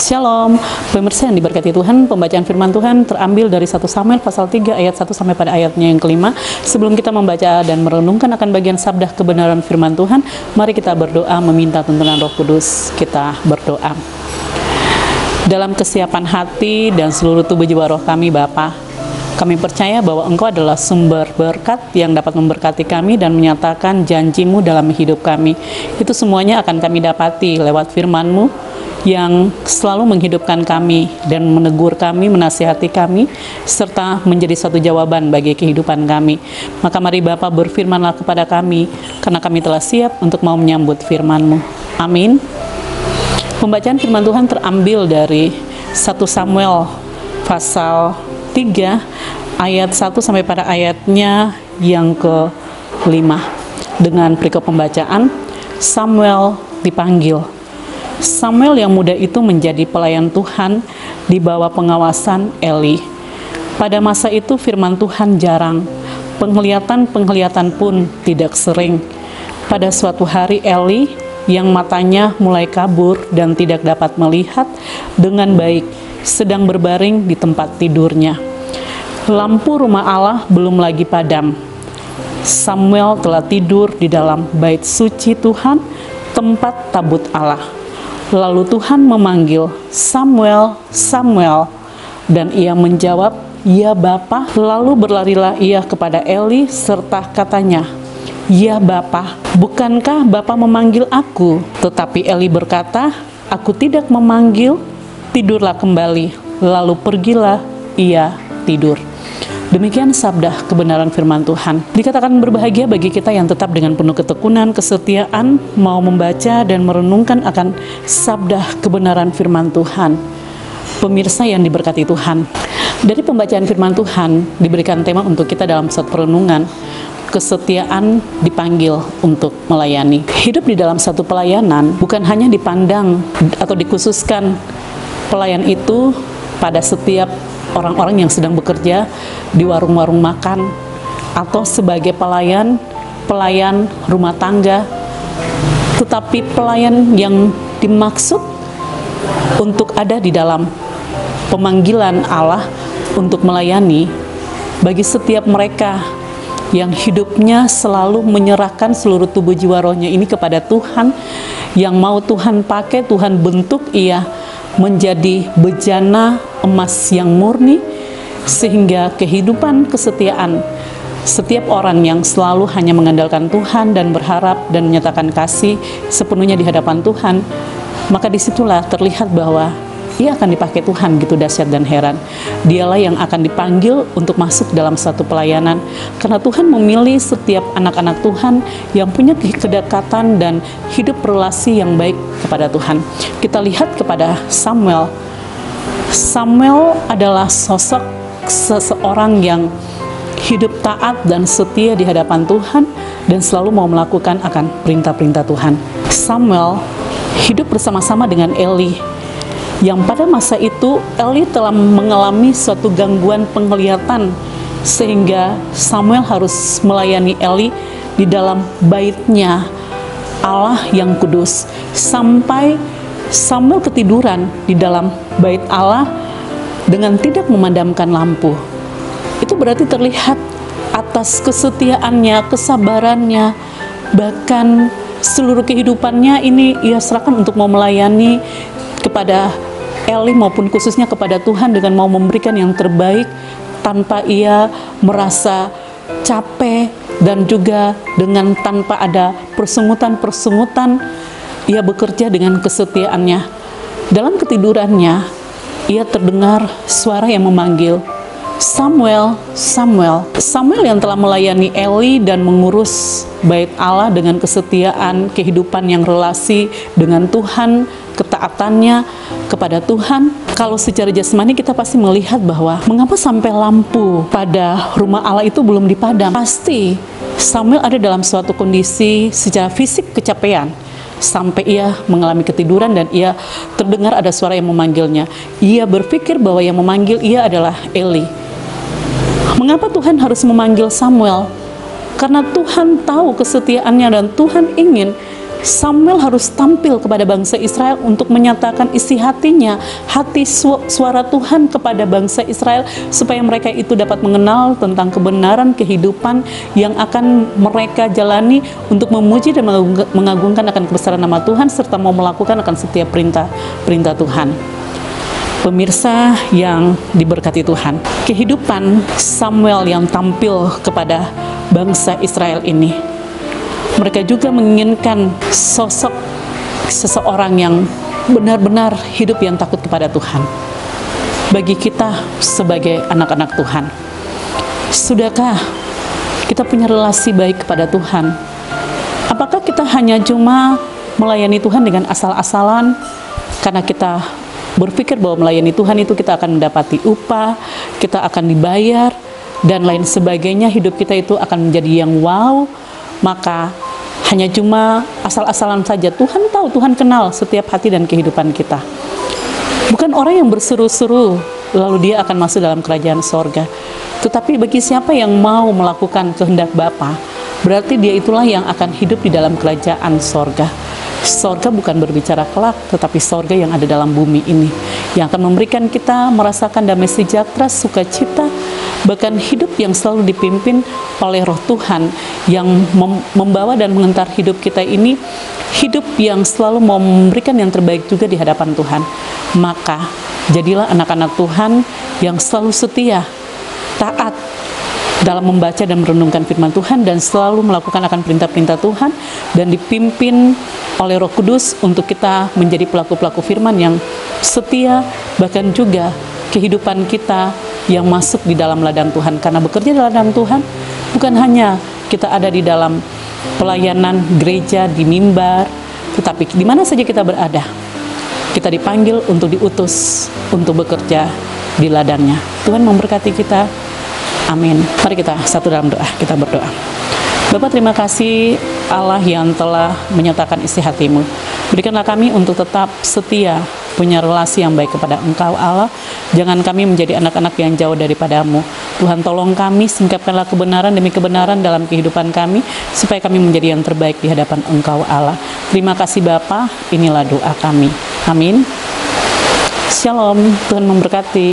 Shalom, pemirsa yang diberkati Tuhan. Pembacaan firman Tuhan terambil dari 1 Samuel pasal 3 ayat 1 sampai pada ayatnya yang kelima. Sebelum kita membaca dan merenungkan akan bagian sabda kebenaran firman Tuhan, mari kita berdoa meminta tuntunan Roh Kudus. Kita berdoa. Dalam kesiapan hati dan seluruh tubuh jiwa roh kami, Bapa, kami percaya bahwa Engkau adalah sumber berkat yang dapat memberkati kami dan menyatakan janji-Mu dalam hidup kami. Itu semuanya akan kami dapati lewat firman-Mu yang selalu menghidupkan kami dan menegur kami, menasihati kami, serta menjadi satu jawaban bagi kehidupan kami. Maka mari Bapa berfirmanlah kepada kami, karena kami telah siap untuk mau menyambut firman-Mu. Amin. Pembacaan firman Tuhan terambil dari 1 Samuel pasal 3 ayat 1 sampai pada ayatnya yang ke-5. Dengan perikop pembacaan, Samuel dipanggil. Samuel yang muda itu menjadi pelayan Tuhan di bawah pengawasan Eli. Pada masa itu firman Tuhan jarang, penglihatan pun tidak sering. Pada suatu hari Eli yang matanya mulai kabur dan tidak dapat melihat dengan baik sedang berbaring di tempat tidurnya. Lampu rumah Allah belum lagi padam. Samuel telah tidur di dalam bait suci Tuhan, tempat tabut Allah. Lalu Tuhan memanggil, "Samuel, Samuel." Dan ia menjawab, "Ya Bapa." Lalu berlarilah ia kepada Eli serta katanya, "Ya Bapa, bukankah Bapa memanggil aku?" Tetapi Eli berkata, "Aku tidak memanggil, tidurlah kembali." Lalu pergilah ia tidur. Demikian sabda kebenaran firman Tuhan. Dikatakan berbahagia bagi kita yang tetap dengan penuh ketekunan, kesetiaan, mau membaca dan merenungkan akan sabda kebenaran firman Tuhan. Pemirsa yang diberkati Tuhan, dari pembacaan firman Tuhan diberikan tema untuk kita dalam satu perenungan, kesetiaan dipanggil untuk melayani. Hidup di dalam satu pelayanan bukan hanya dipandang atau dikhususkan pelayan itu pada setiap orang-orang yang sedang bekerja di warung-warung makan atau sebagai pelayan rumah tangga, tetapi pelayan yang dimaksud untuk ada di dalam pemanggilan Allah untuk melayani bagi setiap mereka yang hidupnya selalu menyerahkan seluruh tubuh jiwa rohnya ini kepada Tuhan, yang mau Tuhan pakai, Tuhan bentuk ia menjadi bejana emas yang murni, sehingga kehidupan kesetiaan setiap orang yang selalu hanya mengandalkan Tuhan dan berharap dan menyatakan kasih sepenuhnya di hadapan Tuhan, maka disitulah terlihat bahwa ia akan dipakai Tuhan. Gitu dahsyat dan heran. Dialah yang akan dipanggil untuk masuk dalam satu pelayanan, karena Tuhan memilih setiap anak-anak Tuhan yang punya kedekatan dan hidup relasi yang baik kepada Tuhan. Kita lihat kepada Samuel. Samuel adalah sosok seseorang yang hidup taat dan setia di hadapan Tuhan dan selalu mau melakukan akan perintah-perintah Tuhan. Samuel hidup bersama-sama dengan Eli, yang pada masa itu Eli telah mengalami suatu gangguan penglihatan, sehingga Samuel harus melayani Eli di dalam baitnya Allah yang kudus, sampai Samuel ketiduran di dalam bait Allah dengan tidak memadamkan lampu. Itu berarti terlihat atas kesetiaannya, kesabarannya, bahkan seluruh kehidupannya ini ia serahkan untuk mau melayani kepada Eli maupun khususnya kepada Tuhan dengan mau memberikan yang terbaik tanpa ia merasa capek, dan juga dengan tanpa ada persungutan-persungutan. Ia bekerja dengan kesetiaannya. Dalam ketidurannya ia terdengar suara yang memanggil, "Samuel, Samuel." Samuel yang telah melayani Eli dan mengurus bait Allah dengan kesetiaan, kehidupan yang relasi dengan Tuhan, ketaatannya kepada Tuhan. Kalau secara jasmani kita pasti melihat bahwa mengapa sampai lampu pada rumah Allah itu belum dipadam. Pasti Samuel ada dalam suatu kondisi secara fisik kecapean, sampai ia mengalami ketiduran dan ia terdengar ada suara yang memanggilnya. Ia berpikir bahwa yang memanggil ia adalah Eli. Mengapa Tuhan harus memanggil Samuel? Karena Tuhan tahu kesetiaannya dan Tuhan ingin Samuel harus tampil kepada bangsa Israel untuk menyatakan isi hatinya, hati suara Tuhan kepada bangsa Israel, supaya mereka itu dapat mengenal tentang kebenaran kehidupan yang akan mereka jalani untuk memuji dan mengagungkan akan kebesaran nama Tuhan, serta mau melakukan akan setiap perintah Tuhan. Pemirsa yang diberkati Tuhan, kehidupan Samuel yang tampil kepada bangsa Israel ini, mereka juga menginginkan sosok seseorang yang benar-benar hidup yang takut kepada Tuhan. Bagi kita sebagai anak-anak Tuhan, sudahkah kita punya relasi baik kepada Tuhan? Apakah kita hanya cuma melayani Tuhan dengan asal-asalan karena kita berpikir bahwa melayani Tuhan itu kita akan mendapati upah, kita akan dibayar, dan lain sebagainya, hidup kita itu akan menjadi yang wow, maka hanya cuma asal-asalan saja. Tuhan tahu, Tuhan kenal setiap hati dan kehidupan kita. Bukan orang yang berseru-seru lalu dia akan masuk dalam kerajaan sorga. Tetapi bagi siapa yang mau melakukan kehendak Bapa, berarti dia itulah yang akan hidup di dalam kerajaan sorga. Sorga bukan berbicara kelak, tetapi sorga yang ada dalam bumi ini, yang akan memberikan kita merasakan damai sejahtera, sukacita, bahkan hidup yang selalu dipimpin oleh Roh Tuhan yang membawa dan mengantar hidup kita ini, hidup yang selalu mau memberikan yang terbaik juga di hadapan Tuhan. Maka jadilah anak-anak Tuhan yang selalu setia, taat dalam membaca dan merenungkan firman Tuhan, dan selalu melakukan akan perintah-perintah Tuhan, dan dipimpin oleh Roh Kudus untuk kita menjadi pelaku-pelaku firman yang setia, bahkan juga kehidupan kita yang masuk di dalam ladang Tuhan. Karena bekerja di ladang Tuhan bukan hanya kita ada di dalam pelayanan gereja, di mimbar, tetapi di mana saja kita berada, kita dipanggil untuk diutus untuk bekerja di ladangnya. Tuhan memberkati kita. Amin. Mari kita satu dalam doa, kita berdoa. Bapa, terima kasih Allah yang telah menyatakan isi hatimu. Berikanlah kami untuk tetap setia, punya relasi yang baik kepada Engkau Allah. Jangan kami menjadi anak-anak yang jauh daripadamu. Tuhan, tolong kami, singkapkanlah kebenaran demi kebenaran dalam kehidupan kami, supaya kami menjadi yang terbaik di hadapan Engkau Allah. Terima kasih Bapa, inilah doa kami. Amin. Shalom, Tuhan memberkati.